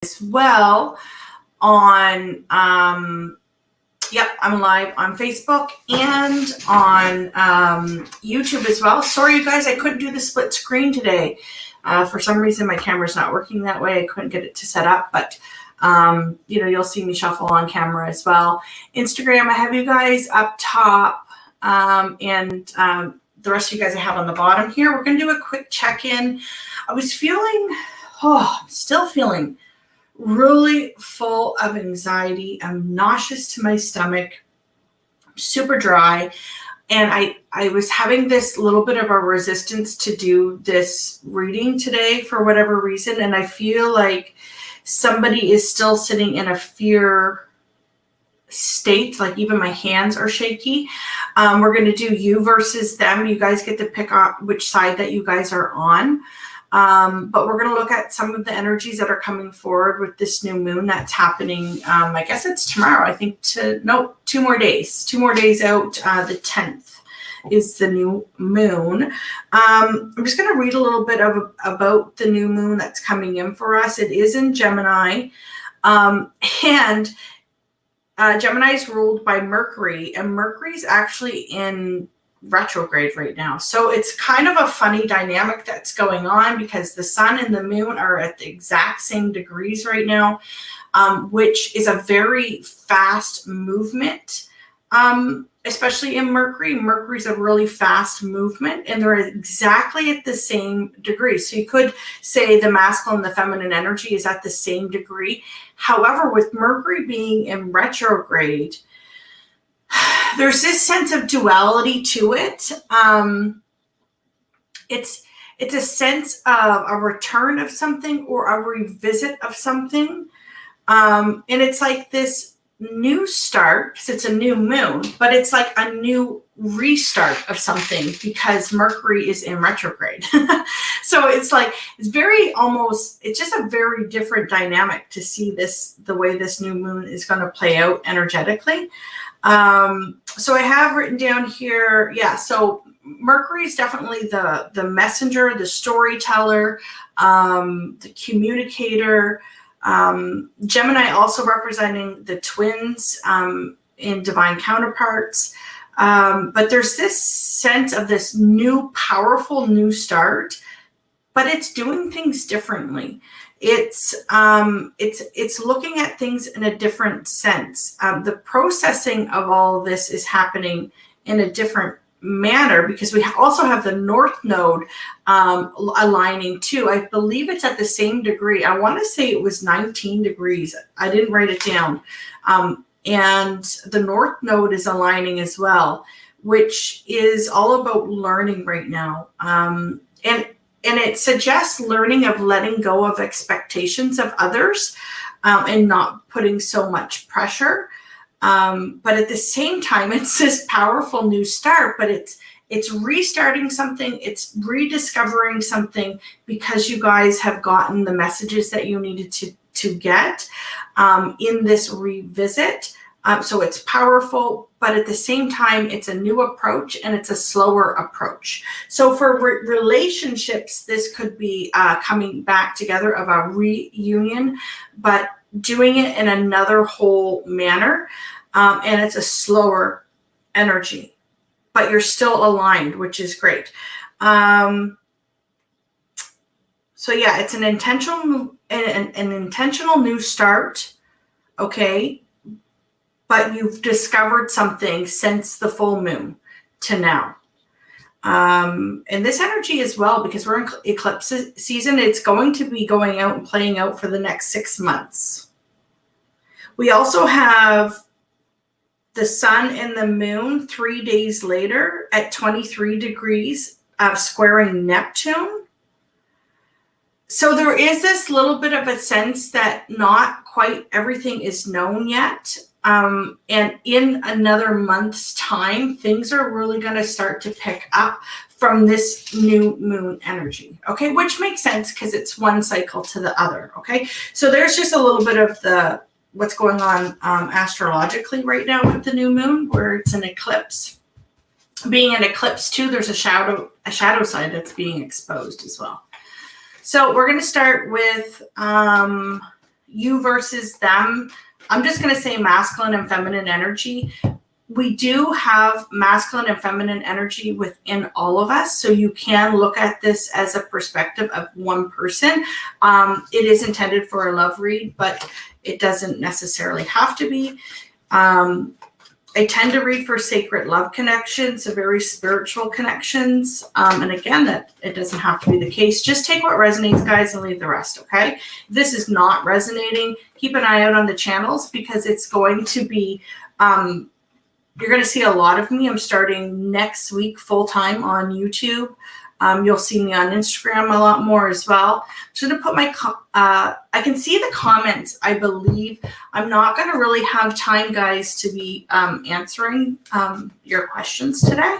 as well on, yep, I'm live on Facebook and on YouTube as well. Sorry, you guys, I couldn't do the split screen today. For some reason, my camera's not working that way. I couldn't get it to set up, but you'll see me shuffle on camera as well. Instagram, I have you guys up top, and the rest of you guys I have on the bottom here. We're going to do a quick check-in. I was still feeling really full of anxiety. I'm nauseous to my stomach, super dry. And I was having this little bit of a resistance to do this reading today for whatever reason. And I feel like somebody is still sitting in a fear state, like even my hands are shaky. We're going to do you versus them. You guys get to pick on which side that you guys are on. But we're going to look at some of the energies that are coming forward with this new moon that's happening. I guess it's tomorrow. I think 2 more days. 2 more days out. The 10th is the new moon. I'm just going to read a little bit about the new moon that's coming in for us. It is in Gemini. And Gemini is ruled by Mercury, and Mercury is actually in retrograde right now. So it's kind of a funny dynamic that's going on because the sun and the moon are at the exact same degrees right now, which is a very fast movement, especially in Mercury. Mercury's a really fast movement, and they're exactly at the same degree. So you could say the masculine and the feminine energy is at the same degree. However, with Mercury being in retrograde, there's this sense of duality to it. It's a sense of a return of something or a revisit of something. And it's like this new start because it's a new moon, but it's like a new restart of something because Mercury is in retrograde. So it's like, it's just a very different dynamic to see the way this new moon is going to play out energetically. So I have written down here, so Mercury is definitely the messenger, the storyteller, the communicator. Gemini also representing the twins in divine counterparts. But there's this sense of this new, powerful new start, but it's doing things differently. It's looking at things in a different sense. The processing of all of this is happening in a different manner because we also have the North Node aligning too. I believe it's at the same degree. I want to say it was 19 degrees. I didn't write it down. And the North Node is aligning as well, which is all about learning right now. And it suggests learning of letting go of expectations of others and not putting so much pressure. But at the same time, it's this powerful new start, but it's restarting something. It's rediscovering something because you guys have gotten the messages that you needed to get in this revisit. So it's powerful, but at the same time, it's a new approach and it's a slower approach. So for relationships, this could be coming back together of a reunion, but doing it in another whole manner. And it's a slower energy, but you're still aligned, which is great. So yeah, it's an intentional new start. Okay. But you've discovered something since the full moon to now. And this energy as well, because we're in eclipse season, it's going to be going out and playing out for the next 6 months. We also have the sun and the moon 3 days later at 23 degrees squaring Neptune. So there is this little bit of a sense that not quite everything is known yet. And in another month's time, things are really going to start to pick up from this new moon energy. Okay, which makes sense because it's one cycle to the other. Okay, so there's just a little bit of what's going on astrologically right now with the new moon, where it's an eclipse. Being an eclipse too, there's a shadow side that's being exposed as well. So we're going to start with you versus them. I'm just going to say masculine and feminine energy. We do have masculine and feminine energy within all of us. So you can look at this as a perspective of one person. It is intended for a love read, but it doesn't necessarily have to be. I tend to read for sacred love connections, so very spiritual connections. And again, that it doesn't have to be the case. Just take what resonates, guys, and leave the rest, okay? If this is not resonating, keep an eye out on the channels, because it's going to be, you're going to see a lot of me. I'm starting next week full-time on YouTube. You'll see me on Instagram a lot more as well. I'm just going to put my, I can see the comments, I believe. I'm not going to really have time, guys, to be answering your questions today.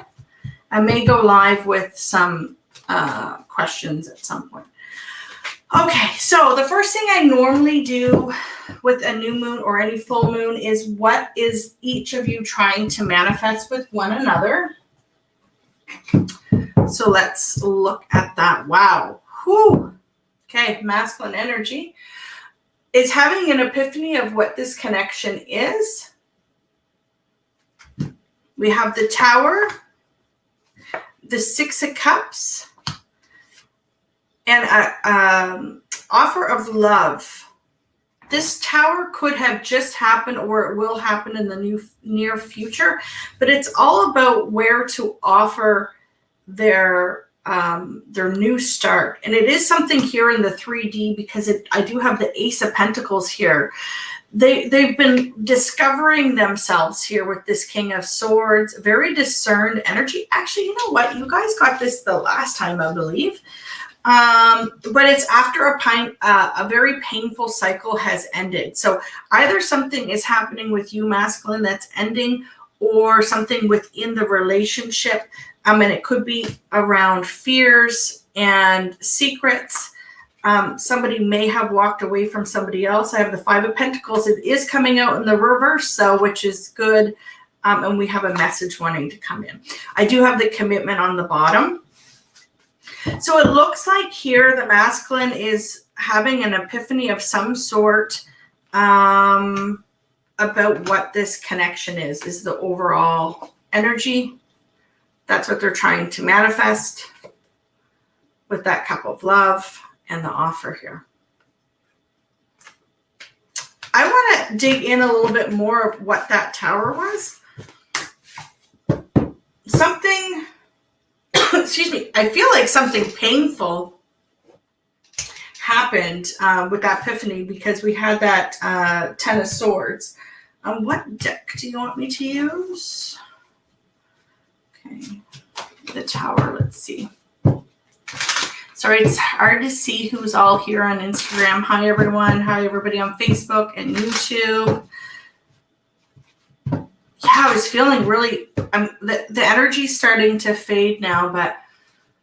I may go live with some questions at some point. Okay, so the first thing I normally do with a new moon or any full moon is, what is each of you trying to manifest with one another? So let's look at that. Wow. Whew. Okay, masculine energy is having an epiphany of what this connection is. We have the Tower, the Six of Cups, and an offer of love. This Tower could have just happened, or it will happen in the near future, but it's all about where to offer their new start. And it is something here in the 3D, because I do have the Ace of Pentacles here. They've been discovering themselves here with this King of Swords, very discerned energy. Actually, you know what? You guys got this the last time, I believe. But it's after a very painful cycle has ended. So either something is happening with you, masculine, that's ending, or something within the relationship. And it could be around fears and secrets. Somebody may have walked away from somebody else. I have the Five of Pentacles. It is coming out in the reverse, so which is good. And we have a message wanting to come in. I do have the Commitment on the bottom. So it looks like here the masculine is having an epiphany of some sort about what this connection is the overall energy. That's what they're trying to manifest with that Cup of Love and the offer here. I want to dig in a little bit more of what that Tower was. Something, excuse me, I feel like something painful happened with that epiphany, because we had that Ten of Swords. What deck do you want me to use? Okay, the Tower, let's see. Sorry, it's hard to see who's all here on Instagram. Hi, everyone. Hi, everybody on Facebook and YouTube. Yeah, I was feeling really, the energy's starting to fade now, but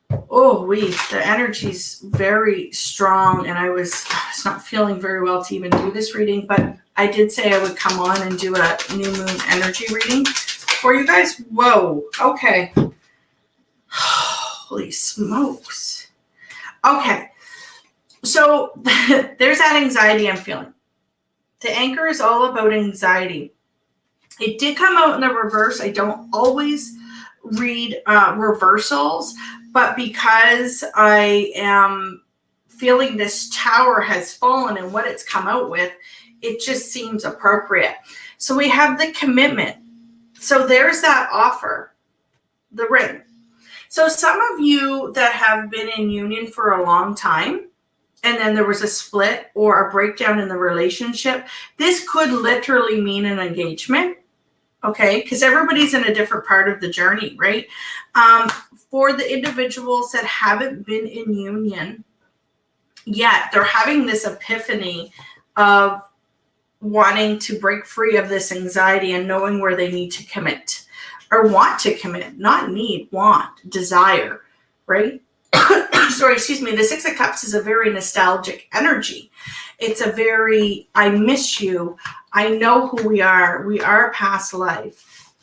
the energy's very strong, and I was not feeling very well to even do this reading, but I did say I would come on and do a new moon energy reading for you guys. Whoa, okay. Holy smokes. Okay, so there's that anxiety I'm feeling. The Anchor is all about anxiety. It did come out in the reverse. I don't always read reversals, but because I am feeling this Tower has fallen and what it's come out with, it just seems appropriate. So we have the Commitment. So there's that offer, the Ring. So some of you that have been in union for a long time, and then there was a split or a breakdown in the relationship, this could literally mean an engagement, okay? Because everybody's in a different part of the journey, right? For the individuals that haven't been in union yet, they're having this epiphany of wanting to break free of this anxiety and knowing where they need to commit. Or want to commit, not need, want, desire, right? Sorry, excuse me. The Six of Cups is a very nostalgic energy. It's a very, I miss you. I know who we are past life.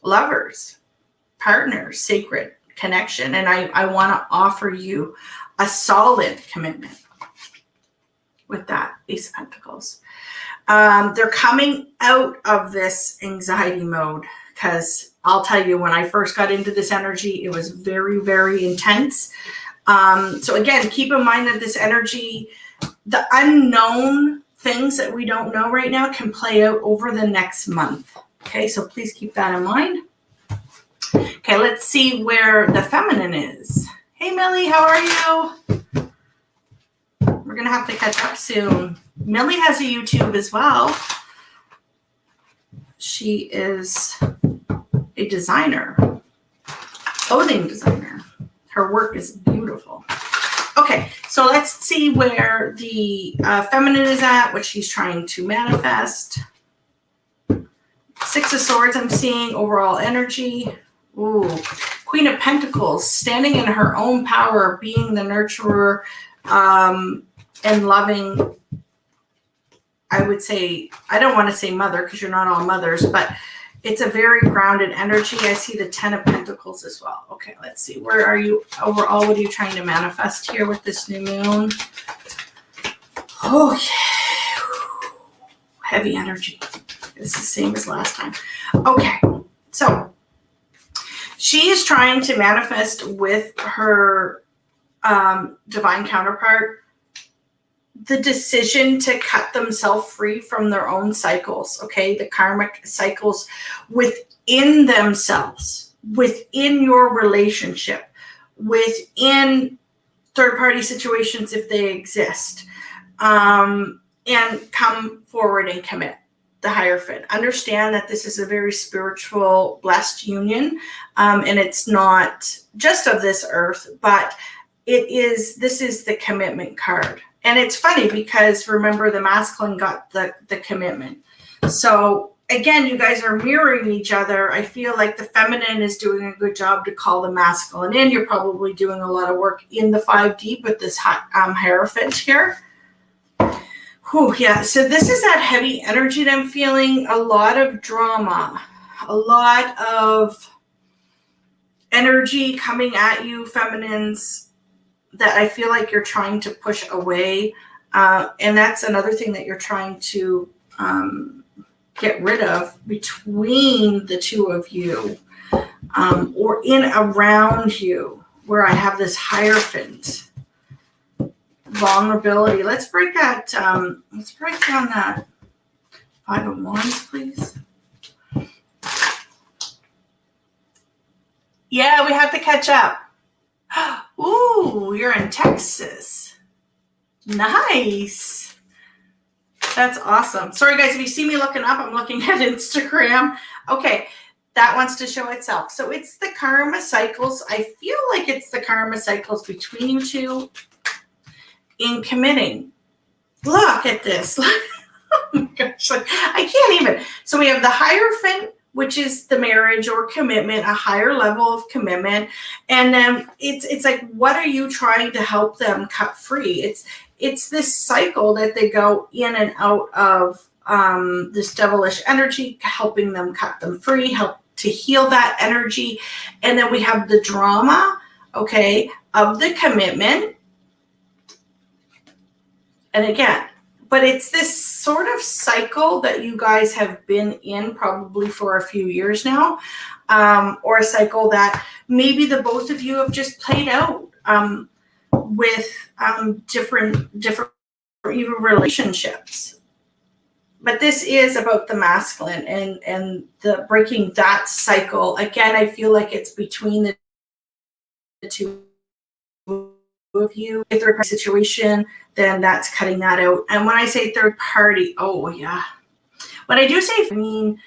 Lovers, partners, sacred connection. And I want to offer you a solid commitment. with that Ace of Pentacles. They're coming out of this anxiety mode, because I'll tell you, when I first got into this energy, it was very, very intense. So again, keep in mind that this energy, the unknown things that we don't know right now, can play out over the next month. Okay, so please keep that in mind. Okay, let's see where the feminine is. Hey, Millie, how are you? We're going to have to catch up soon. Millie has a YouTube as well. She is a designer, clothing designer. Her work is beautiful. Okay, so let's see where the feminine is at, what she's trying to manifest. Six of Swords, I'm seeing overall energy. Ooh, Queen of Pentacles, standing in her own power, being the nurturer and loving. I would say, I don't want to say mother because you're not all mothers, but it's a very grounded energy. I see the 10 of Pentacles as well. Okay, let's see. Where are you overall? What are you trying to manifest here with this new moon? Okay. Heavy energy. It's the same as last time. Okay, so she is trying to manifest with her divine counterpart the decision to cut themselves free from their own cycles, okay? The karmic cycles within themselves, within your relationship, within third-party situations if they exist, and come forward and commit. The Hierophant. Understand that this is a very spiritual, blessed union, and it's not just of this earth, but this is the commitment card. And it's funny because remember, the masculine got the commitment. So again, you guys are mirroring each other. I feel like the feminine is doing a good job to call the masculine in. You're probably doing a lot of work in the 5D with this Hierophant here. Whew, yeah, so this is that heavy energy that I'm feeling. A lot of drama, a lot of energy coming at you, feminines, that I feel like you're trying to push away. And that's another thing that you're trying to get rid of between the two of you, or in around you, where I have this Hierophant. Vulnerability. Let's break that. Let's break down that 5 of Wands, please. Yeah, we have to catch up. Ooh, you're in Texas. Nice. That's awesome. Sorry, guys, if you see me looking up, I'm looking at Instagram. Okay, that wants to show itself. So it's the karma cycles. I feel like it's the karma cycles between you two in committing. Look at this. Oh my gosh, I can't even. So we have the Hierophant, which is the marriage or commitment, a higher level of commitment. And then it's like, what are you trying to help them cut free? It's this cycle that they go in and out of, this devilish energy, helping them cut them free, help to heal that energy. And then we have the drama, okay, of the commitment. And again, but it's this sort of cycle that you guys have been in probably for a few years now, or a cycle that maybe the both of you have just played out with different even relationships. But this is about the masculine and the breaking that cycle. Again, I feel like it's between the two of you. A third party situation, then that's cutting that out. And when I say third party, oh yeah. When I do say, I mean,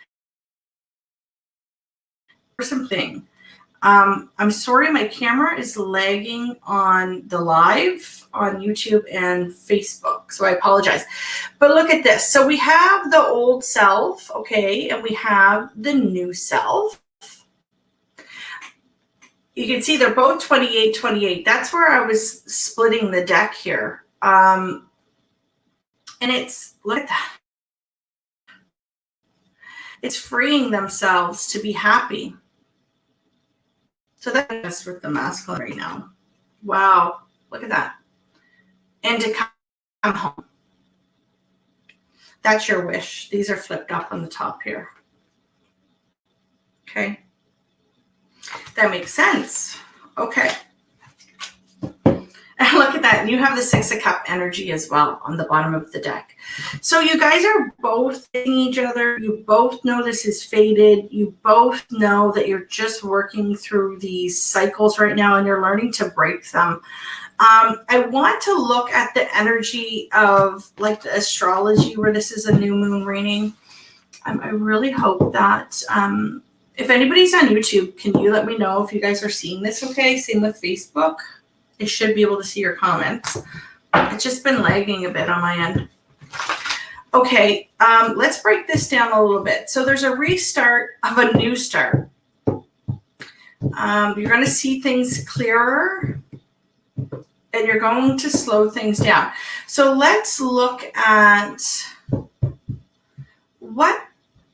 for something. I'm sorry, my camera is lagging on the live on YouTube and Facebook, so I apologize. But look at this. So we have the old self, okay, and we have the new self. You can see they're both 28, 28. That's where I was splitting the deck here. And it's, look at that. It's freeing themselves to be happy. So that's with the masculine right now. Wow, look at that. And to come home. That's your wish. These are flipped up on the top here. Okay. That makes sense. Okay. And look at that. And you have the Six of Cup energy as well on the bottom of the deck. So you guys are both hitting each other. You both know this is fated. You both know that you're just working through these cycles right now and you're learning to break them. I want to look at the energy of like the astrology where this is a new moon reading. I really hope that if anybody's on YouTube, can you let me know if you guys are seeing this okay? Same with Facebook. I should be able to see your comments. It's just been lagging a bit on my end. Okay, let's break this down a little bit. So there's a restart of a new start. You're going to see things clearer and you're going to slow things down. So let's look at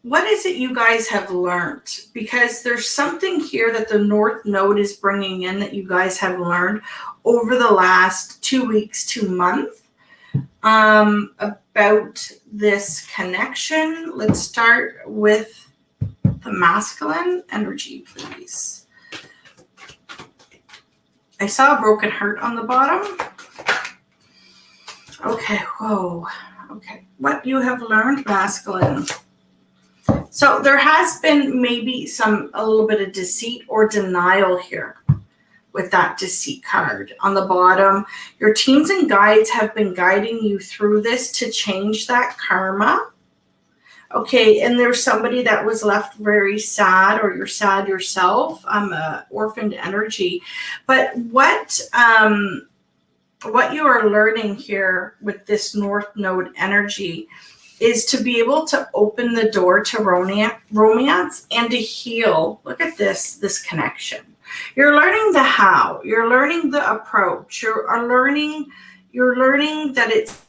what is it you guys have learned? Because there's something here that the North Node is bringing in that you guys have learned over the last 2 weeks to month about this connection. Let's start with the masculine energy, please. I saw a broken heart on the bottom. Okay, whoa. Okay, what you have learned, masculine. So there has been maybe a little bit of deceit or denial here with that deceit card on the bottom. Your teams and guides have been guiding you through this to change that karma. Okay, and there's somebody that was left very sad, or you're sad yourself. Orphaned energy. But what you are learning here with this North Node energy is to be able to open the door to romance and to heal. Look at this connection. You're learning the how. You're learning the approach. You're learning that it's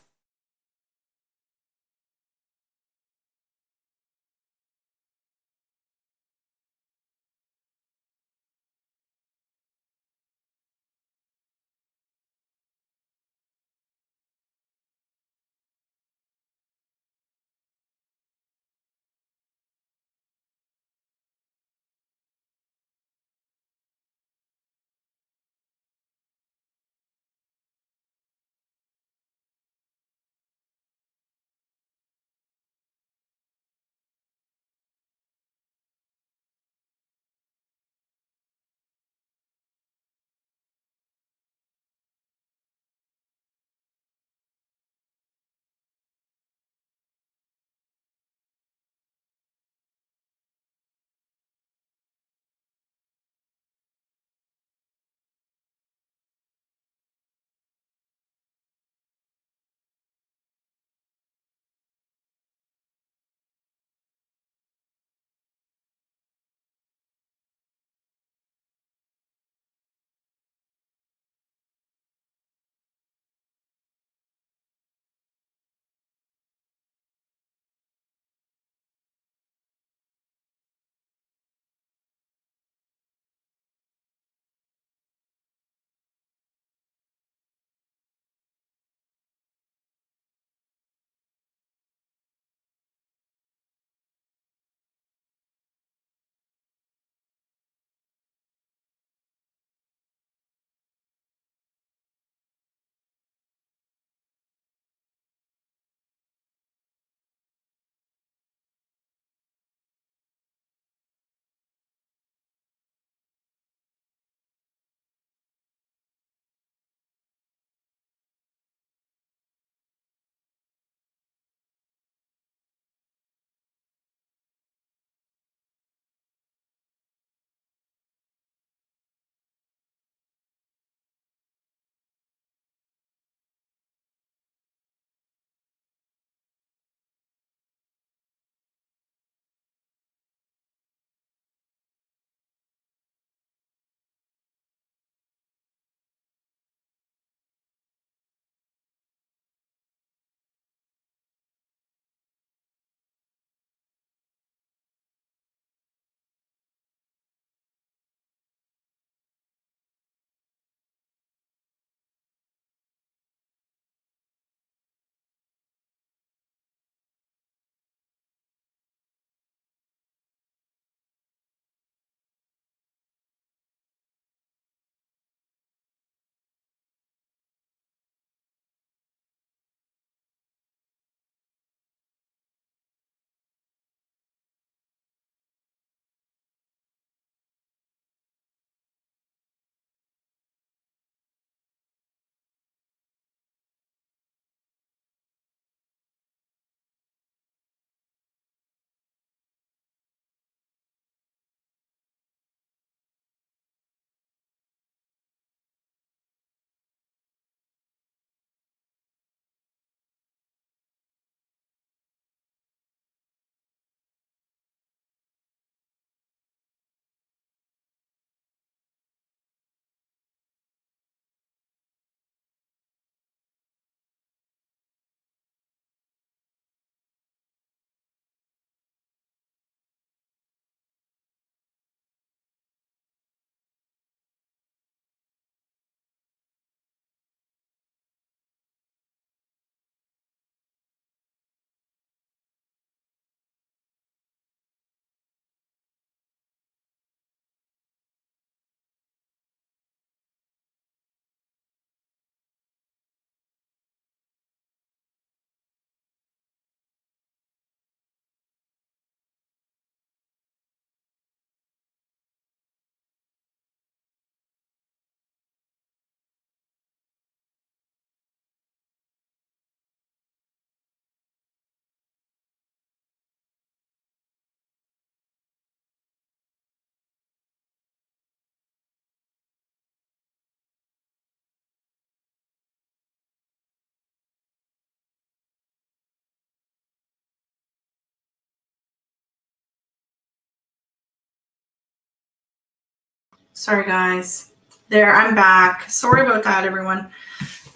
Sorry, guys. There, I'm back. Sorry about that, everyone.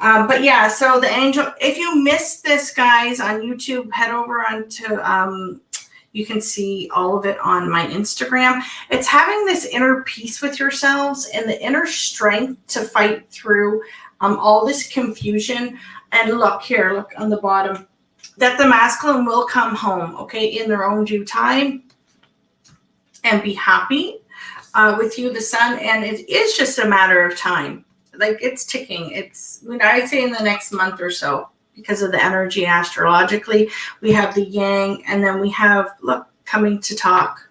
But yeah, so the angel, if you missed this, guys, on YouTube, head over onto, you can see all of it on my Instagram. It's having this inner peace with yourselves and the inner strength to fight through all this confusion. And look here, look on the bottom, that the masculine will come home, okay, in their own due time and be happy with you, the sun. And it is just a matter of time. Like, it's ticking. It's, you know, I'd say in the next month or so, because of the energy astrologically. We have the yang, and then we have, look, coming to talk.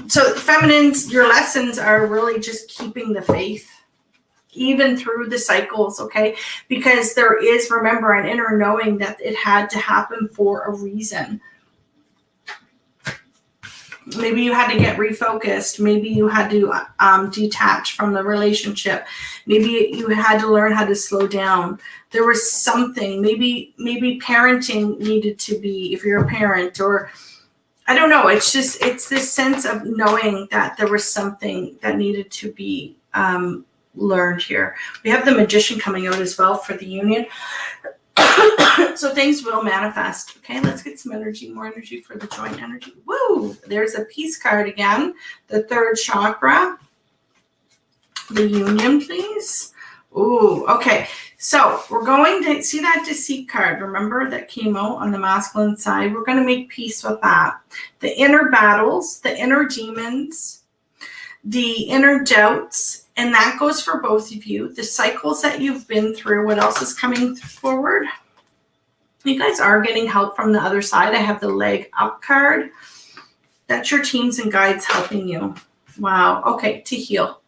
So feminines, your lessons are really just keeping the faith, even through the cycles, okay? Because there is, remember, an inner knowing that it had to happen for a reason. Maybe you had to get refocused. Maybe you had to detach from the relationship. Maybe you had to learn how to slow down. There was something. Maybe parenting needed to be, if you're a parent, or I don't know. It's just, it's this sense of knowing that there was something that needed to be learned here. We have the Magician coming out as well for the union. So things will manifest. Okay, let's get some energy, more energy for the joint energy. Woo! There's a peace card again. The third chakra. The union, please. Ooh, okay. So we're going to see that deceit card. Remember that came out on the masculine side. We're going to make peace with that. The inner battles, the inner demons, the inner doubts, and that goes for both of you. The cycles that you've been through. What else is coming forward? You guys are getting help from the other side. I have the leg up card. That's your teams and guides helping you. Wow. Okay, to heal.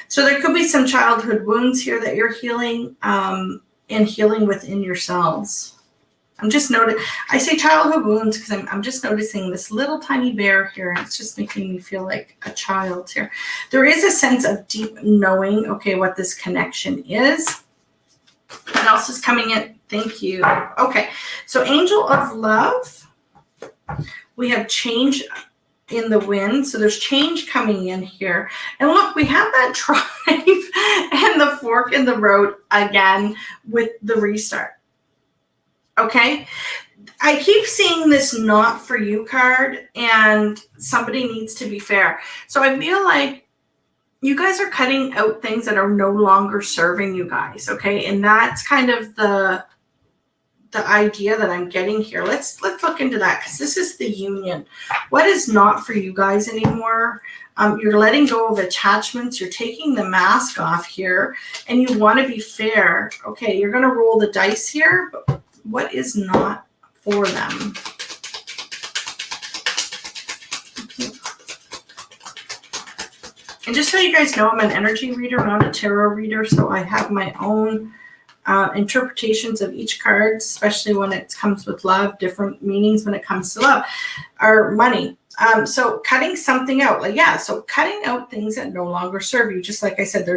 So there could be some childhood wounds here that you're healing, and healing within yourselves. I'm just noticing, I say childhood wounds because I'm just noticing this little tiny bear here, and it's just making me feel like a child here. There is a sense of deep knowing, okay, what this connection is. What else is coming in? Thank you. Okay, so Angel of Love. We have change in the wind. So there's change coming in here. And look, we have that drive and the fork in the road again with the restart. Okay, I keep seeing this not for you card, and somebody needs to be fair. So I feel like you guys are cutting out things that are no longer serving you guys, okay? And that's kind of the idea that I'm getting here. Let's look into that, because this is the union. What is not for you guys anymore? You're letting go of attachments. You're taking the mask off here, and you want to be fair. Okay, you're going to roll the dice here, but what is not for them? And just so you guys know, I'm an energy reader, not a tarot reader, so I have my own interpretations of each card, especially when it comes with love, different meanings when it comes to love, or money. So cutting something out, like, yeah, so cutting out things that no longer serve you, just like I said,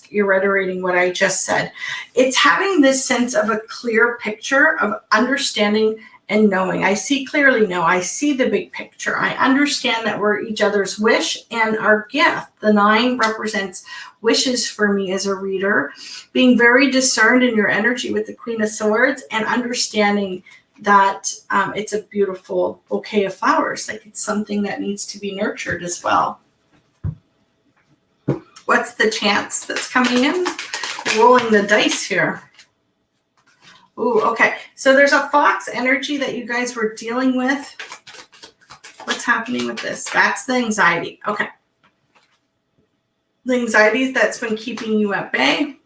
you're reiterating what I just said. It's having this sense of a clear picture of understanding and knowing. I see clearly now. I see the big picture. I understand that we're each other's wish and our gift. The 9 represents wishes for me as a reader, being very discerned in your energy with the Queen of Swords, and understanding that it's a beautiful bouquet of flowers. Like, it's something that needs to be nurtured as well. What's the chance that's coming in? Rolling the dice here. Ooh, okay. So there's a fox energy that you guys were dealing with. What's happening with this? That's the anxiety. Okay. The anxiety that's been keeping you at bay.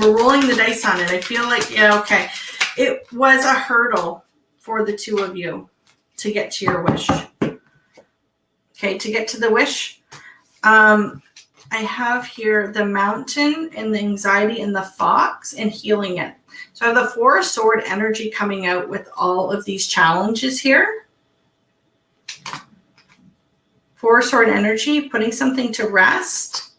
We're rolling the dice on it. I feel like, yeah, okay. It was a hurdle for the two of you to get to your wish. Okay, to get to the wish. I have here the mountain and the anxiety and the fox and healing it. So I have the 4 of sword energy coming out with all of these challenges here. 4 of sword energy, putting something to rest.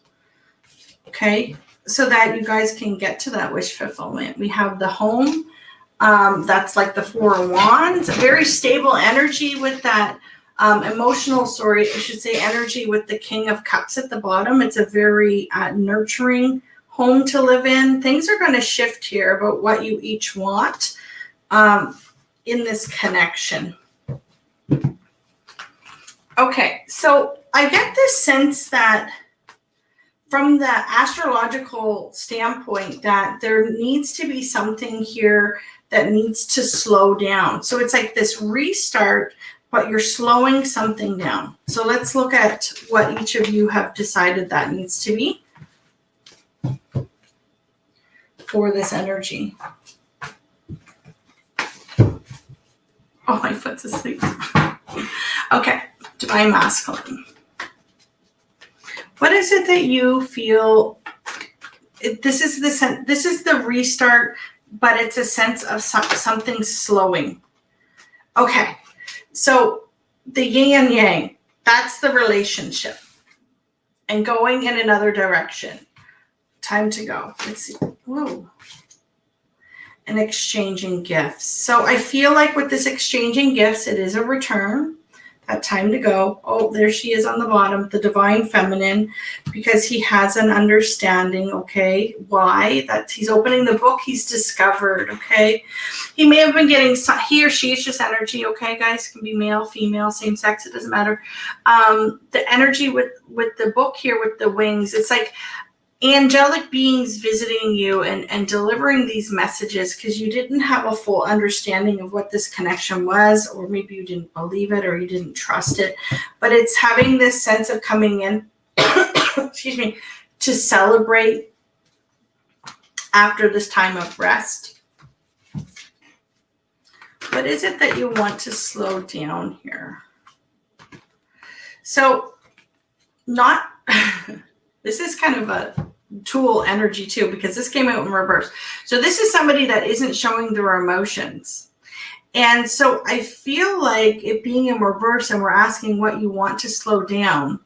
Okay, so that you guys can get to that wish fulfillment. We have the home. That's like the 4 of wands. Very stable energy with that Emotional, sorry, I should say energy with the King of Cups at the bottom. It's a very nurturing home to live in. Things are going to shift here about what you each want in this connection. Okay, so I get this sense that from the astrological standpoint that there needs to be something here that needs to slow down. So it's like this restart, but you're slowing something down. So let's look at what each of you have decided that needs to be for this energy. Oh, my foot's asleep. Okay, divine masculine. What is it that you feel? This is the restart, but it's a sense of something slowing. Okay, so the yin and yang, that's the relationship, and going in another direction. Time to go. Let's see. Whoa. And exchanging gifts. So I feel like with this exchanging gifts, it is a return. That time to go. Oh, there she is on the bottom, the divine feminine, because he has an understanding, okay? Why? That he's opening the book, he's discovered, okay? He may have been getting, he or she is just energy, okay, guys? It can be male, female, same sex, it doesn't matter. The energy with the book here with the wings, it's like angelic beings visiting you and delivering these messages because you didn't have a full understanding of what this connection was, or maybe you didn't believe it or you didn't trust it, but it's having this sense of coming in excuse me, to celebrate after this time of rest. What is it that you want to slow down here? So not this is kind of a tool energy too, because this came out in reverse. So this is somebody that isn't showing their emotions. And so I feel like it being in reverse and we're asking what you want to slow down,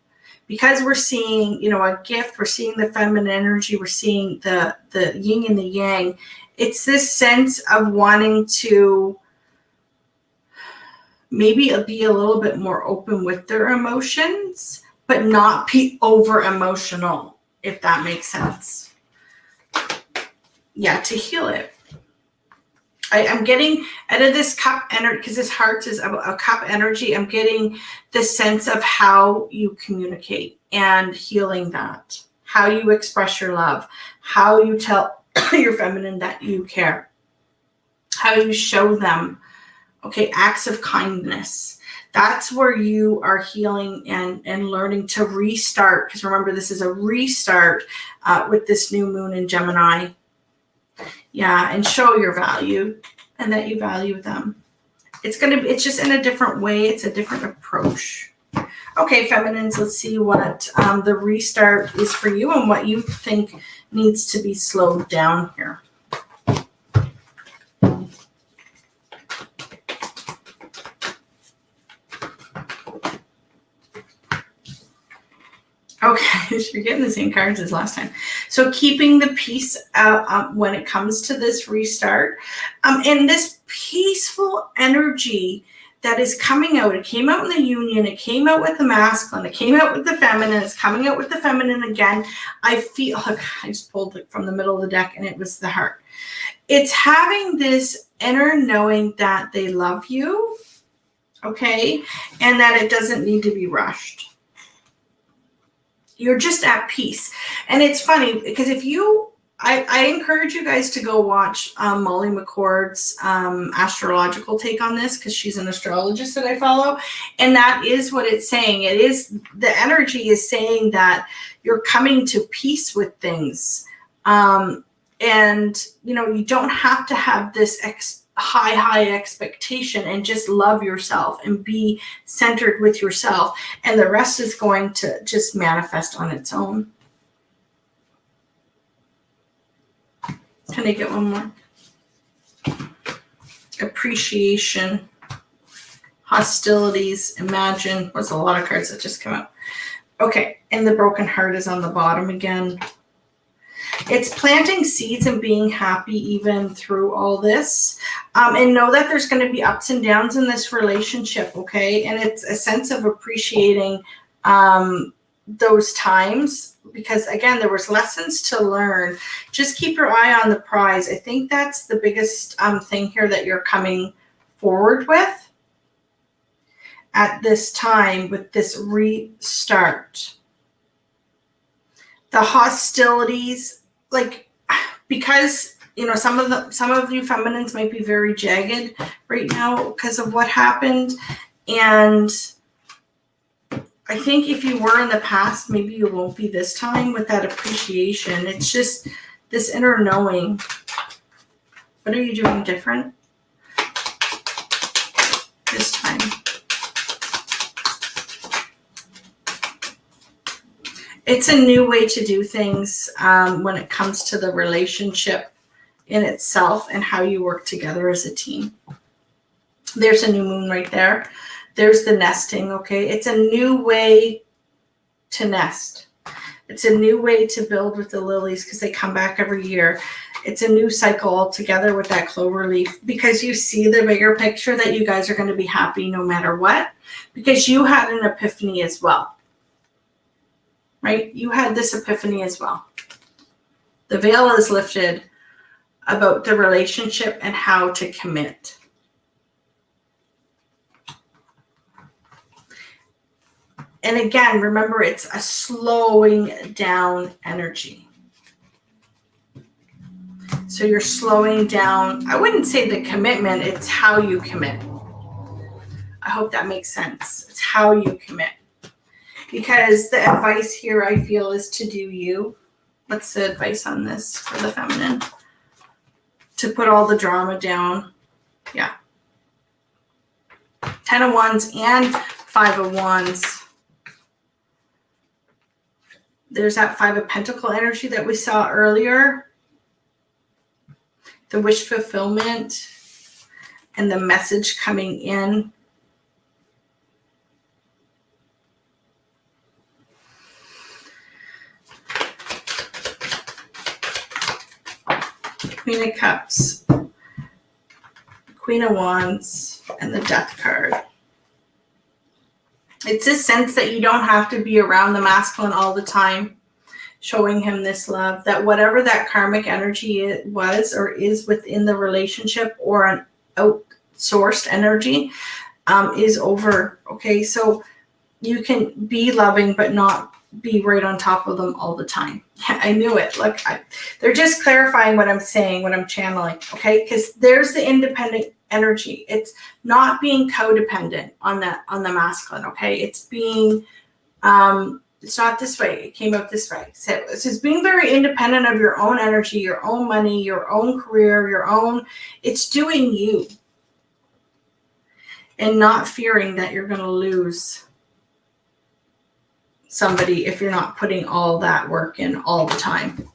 because we're seeing, you know, a gift, we're seeing the feminine energy, we're seeing the yin and the yang. It's this sense of wanting to maybe be a little bit more open with their emotions, but not be over emotional, if that makes sense. Yeah, to heal it. I'm getting out of this cup energy, because this heart is a cup energy, I'm getting the sense of how you communicate and healing that, how you express your love, how you tell your feminine that you care, how you show them, okay, acts of kindness. That's where you are healing and learning to restart, because remember, this is a restart with this new moon in Gemini. Yeah, and show your value and that you value them. It's just in a different way. It's a different approach. Okay, feminines, let's see what the restart is for you and what you think needs to be slowed down here. Okay, you're getting the same cards as last time. So keeping the peace when it comes to this restart. And this peaceful energy that is coming out. It came out in the union. It came out with the masculine. It came out with the feminine. It's coming out with the feminine again. I feel, look, I just pulled it from the middle of the deck and it was the heart. It's having this inner knowing that they love you, okay, and that it doesn't need to be rushed. You're just at peace. And it's funny because if you, I encourage you guys to go watch Molly McCord's astrological take on this, because she's an astrologist that I follow. And that is what it's saying. It is, the energy is saying that you're coming to peace with things. And, you know, you don't have to have this high expectation, and just love yourself and be centered with yourself, and the rest is going to just manifest on its own. Can I get one more? Appreciation, hostilities, imagine. There's a lot of cards that just come out. Okay, and the broken heart is on the bottom again. It's planting seeds and being happy even through all this. And know that there's going to be ups and downs in this relationship, okay? And it's a sense of appreciating those times, because again, there was lessons to learn. Just keep your eye on the prize. I think that's the biggest thing here that you're coming forward with at this time with this restart. The hostilities, like, because some of you feminines might be very jagged right now because of what happened, and I think if you were in the past, maybe you won't be this time with that appreciation. It's just this inner knowing. What are you doing different this time? It's a new way to do things when it comes to the relationship in itself and how you work together as a team. There's a new moon right there. There's the nesting, okay? It's a new way to nest. It's a new way to build with the lilies because they come back every year. It's a new cycle altogether with that clover leaf, because you see the bigger picture that you guys are going to be happy no matter what, because you had an epiphany as well. Right? You had this epiphany as well. The veil is lifted about the relationship and how to commit. And again, remember, it's a slowing down energy. So you're slowing down. I wouldn't say the commitment, it's how you commit. I hope that makes sense. It's how you commit. Because the advice here, I feel, is to do you. What's the advice on this for the feminine? To put all the drama down. Yeah. 10 of Wands and 5 of Wands. There's that 5 of Pentacle energy that we saw earlier. The wish fulfillment and the message coming in. Queen of Cups, Queen of Wands, and the Death card. It's a sense that you don't have to be around the masculine all the time, showing him this love, that whatever that karmic energy was or is within the relationship, or an outsourced energy, is over. Okay, so you can be loving but not be right on top of them all the time. I knew it. Look, they're just clarifying what I'm saying, what I'm channeling. Okay, because there's the independent energy. It's not being codependent on the masculine. Okay, it's being it's not this way. It came out this way. So it's being very independent of your own energy, your own money, your own career, your own. It's doing you, and not fearing that you're going to lose somebody if you're not putting all that work in all the time.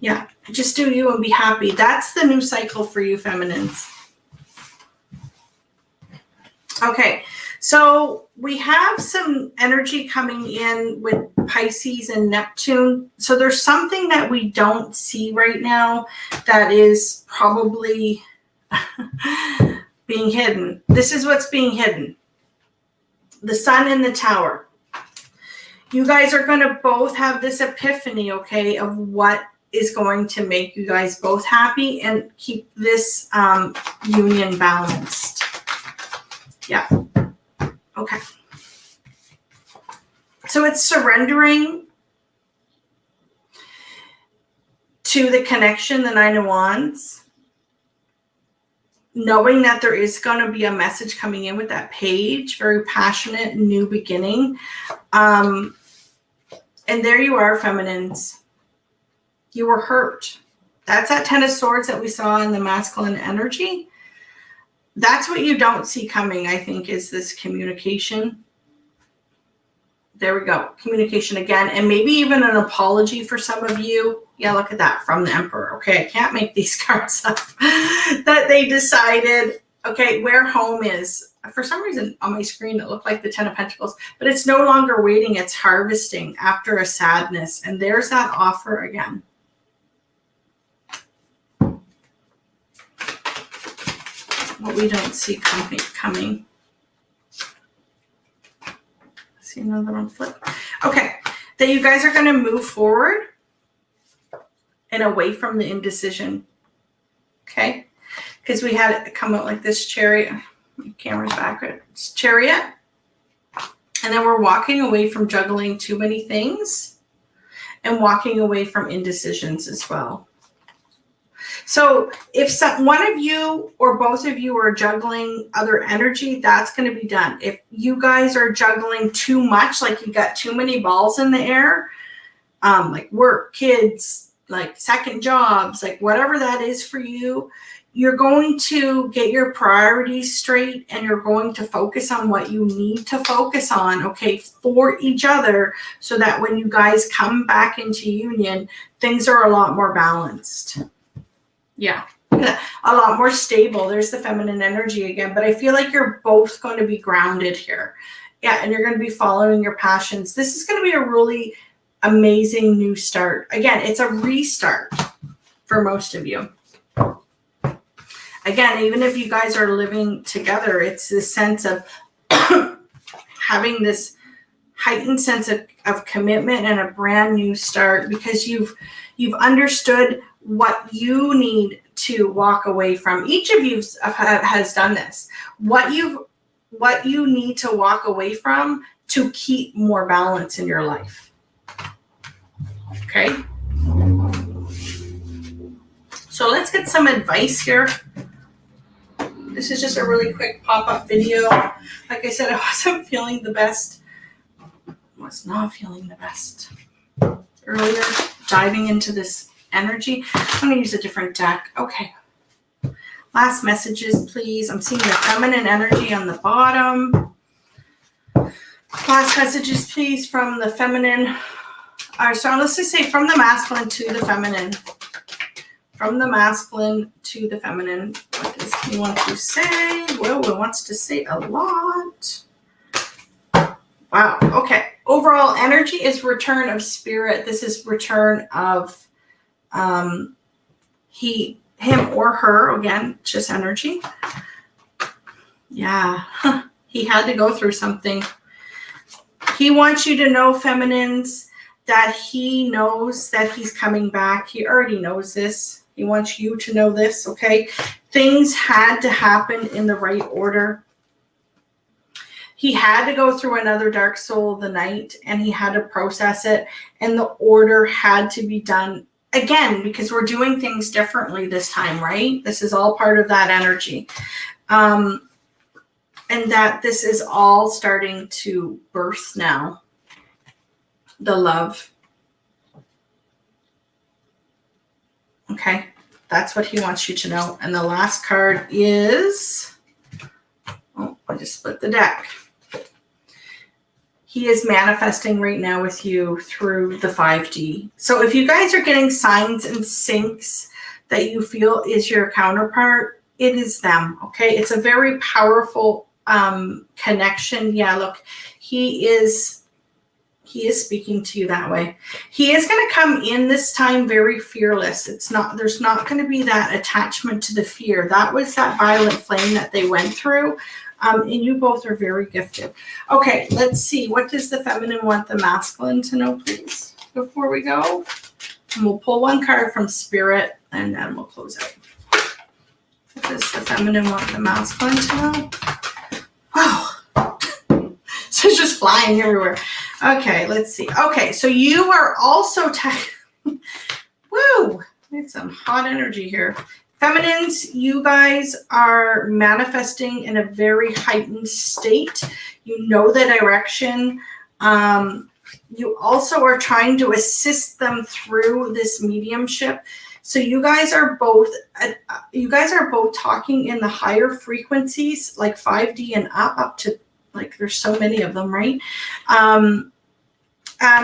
Yeah, just do you and be happy. That's the new cycle for you feminines. Okay, so we have some energy coming in with Pisces and Neptune. So there's something that we don't see right now that is probably being hidden. This is what's being hidden. The Sun in the Tower. You guys are going to both have this epiphany, okay, of what is going to make you guys both happy and keep this union balanced. Yeah. Okay. So it's surrendering to the connection, the 9 of Wands, knowing that there is going to be a message coming in with that page, very passionate, new beginning. And there you are, feminines. You were hurt. That's that 10 of Swords that we saw in the masculine energy. That's what you don't see coming, I think, is this communication. There we go. Communication again. And maybe even an apology for some of you. Yeah, look at that, from the Emperor. Okay, I can't make these cards up. That they decided, okay, where home is. For some reason on my screen, it looked like the 10 of Pentacles, but it's no longer waiting. It's harvesting after a sadness. And there's that offer again. what we don't see coming. See another one flip. Okay, that you guys are going to move forward and away from the indecision. Okay, because we had it come out like this chariot. My camera's back. It's chariot. And then we're walking away from juggling too many things and walking away from indecisions as well. So if one of you or both of you are juggling other energy, that's going to be done. If you guys are juggling too much, like you got too many balls in the air, like work, kids, like second jobs, like whatever that is for you, you're going to get your priorities straight and you're going to focus on what you need to focus on, okay, for each other, so that when you guys come back into union, things are a lot more balanced. Yeah, a lot more stable. There's the feminine energy again, but I feel like you're both going to be grounded here. Yeah, and you're going to be following your passions. This is going to be a really amazing new start. Again, it's a restart for most of you. Again, even if you guys are living together, it's this sense of having this heightened sense of commitment and a brand new start, because you've understood what you need to walk away from. Each of you has done this. What you need to walk away from to keep more balance in your life. Okay? So let's get some advice here. This is just a really quick pop-up video. Like I said, I wasn't feeling the best. Was not feeling the best earlier, diving into this energy. I'm going to use a different deck. Okay. Last messages, please. I'm seeing the feminine energy on the bottom. Last messages, please, from the feminine. So let's just say from the masculine to the feminine. From the masculine to the feminine. What does he want to say? Well, he wants to say a lot. Wow. Okay. Overall energy is return of spirit. This is return of him or her. Again, just energy. Yeah. He had to go through something. He wants you to know, feminines, that he knows that he's coming back. He already knows this. He wants you to know this, okay? Things had to happen in the right order. He had to go through another dark soul of the night, and he had to process it, and the order had to be done again, because we're doing things differently this time, right? This is all part of that energy. And that this is all starting to birth now. The love. Okay, that's what he wants you to know. And the last card is, oh, I just split the deck. He is manifesting right now with you through the 5D. So if you guys are getting signs and syncs that you feel is your counterpart, it is them, okay? It's a very powerful connection. Yeah, look, he is speaking to you that way. He is going to come in this time very fearless. There's not going to be that attachment to the fear. That was that violent flame that they went through. And you both are very gifted. Okay, let's see. What does the feminine want the masculine to know, please, before we go? And we'll pull one card from spirit, and then we'll close out. What does the feminine want the masculine to know? Wow. So it's just flying everywhere. Okay, let's see. Okay, so you are also woo! Need some hot energy here. Feminines, you guys are manifesting in a very heightened state. You know the direction. You also are trying to assist them through this mediumship. So you guys are both talking in the higher frequencies, like 5D and up to, like, there's so many of them, right?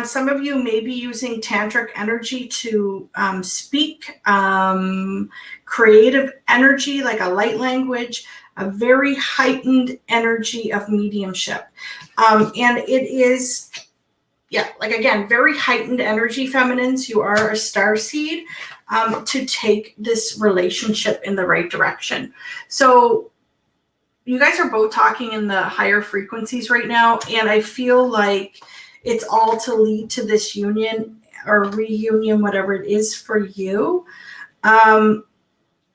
Some of you may be using tantric energy to speak, creative energy, like a light language, a very heightened energy of mediumship. And it is, yeah, like, again, very heightened energy, feminines. You are a starseed to take this relationship in the right direction. So you guys are both talking in the higher frequencies right now, and I feel like it's all to lead to this union or reunion, whatever it is for you.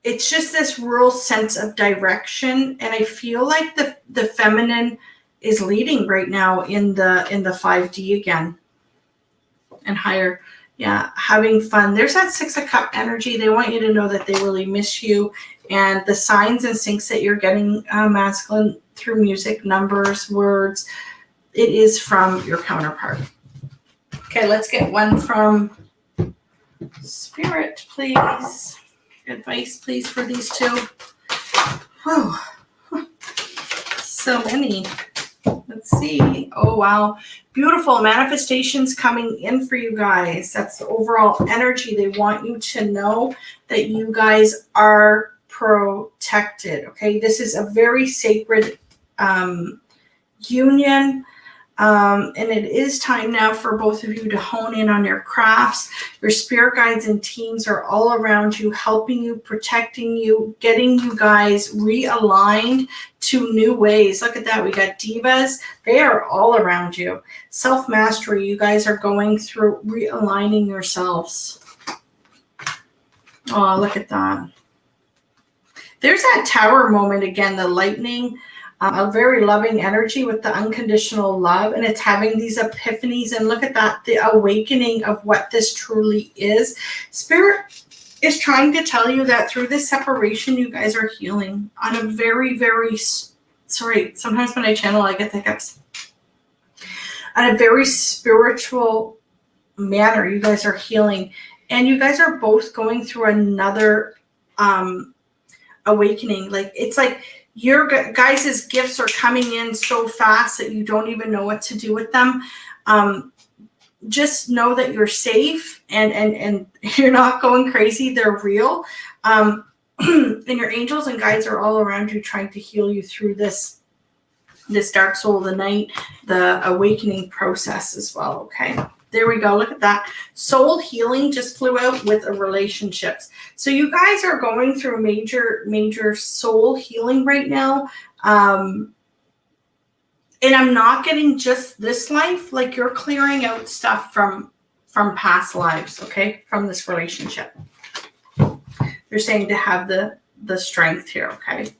It's just this real sense of direction, and I feel like the feminine is leading right now in the 5D again and higher. Yeah, having fun. There's that 6 of Cup energy. They want you to know that they really miss you, and the signs and syncs that you're getting masculine through music, numbers, words, it is from your counterpart. Okay, let's get one from Spirit, please. Advice, please, for these two. Whew. So many. Let's see. Oh, wow. Beautiful manifestations coming in for you guys. That's the overall energy. They want you to know that you guys are protected. Okay, this is a very sacred union. And it is time now for both of you to hone in on your crafts. Your spirit guides and teams are all around you, helping you, protecting you, getting you guys realigned to new ways. Look at that. We got divas. They are all around you. Self-mastery. You guys are going through realigning yourselves. Oh, look at that. There's that tower moment again, the lightning. A very loving energy with the unconditional love, and it's having these epiphanies, and look at that, the awakening of what this truly is. Spirit is trying to tell you that through this separation, you guys are healing on a very, very, sorry, sometimes when I channel, I get the hiccups. On a very spiritual manner, you guys are healing, and you guys are both going through another awakening. Like, it's like, your guys' gifts are coming in so fast that you don't even know what to do with them. Just know that you're safe and you're not going crazy. They're real. And your angels and guides are all around you trying to heal you through this dark soul of the night, the awakening process as well. Okay. There we go. Look at that. Soul healing just flew out with relationships. So you guys are going through major soul healing right now. And I'm not getting just this life. Like, you're clearing out stuff from past lives, okay, from this relationship. They're saying to have the strength here, okay?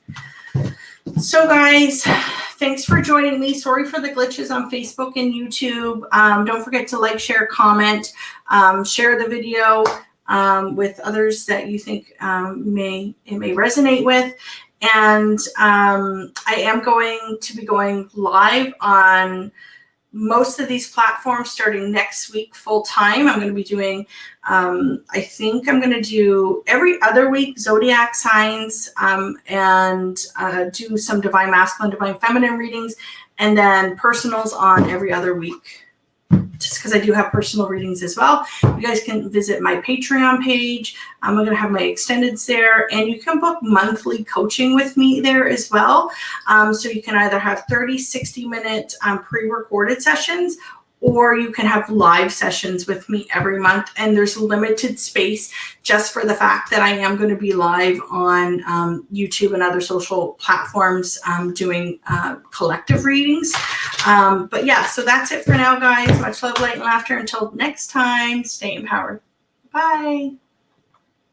So guys, thanks for joining me. Sorry for the glitches on Facebook and YouTube. Don't forget to like, share, comment, share the video with others that you think it may resonate with. And I am going to be going live on most of these platforms starting next week full time. I'm going to be doing, I think I'm going to do every other week zodiac signs and do some divine masculine, divine feminine readings, and then personals on every other week. Just because I do have personal readings as well. You guys can visit my Patreon page. I'm going to have my extendeds there, and you can book monthly coaching with me there as well. So you can either have 30, 60-minute pre-recorded sessions, or you can have live sessions with me every month. And there's limited space just for the fact that I am going to be live on YouTube and other social platforms doing collective readings. But yeah, so that's it for now, guys. Much love, light, and laughter. Until next time, stay empowered. Bye.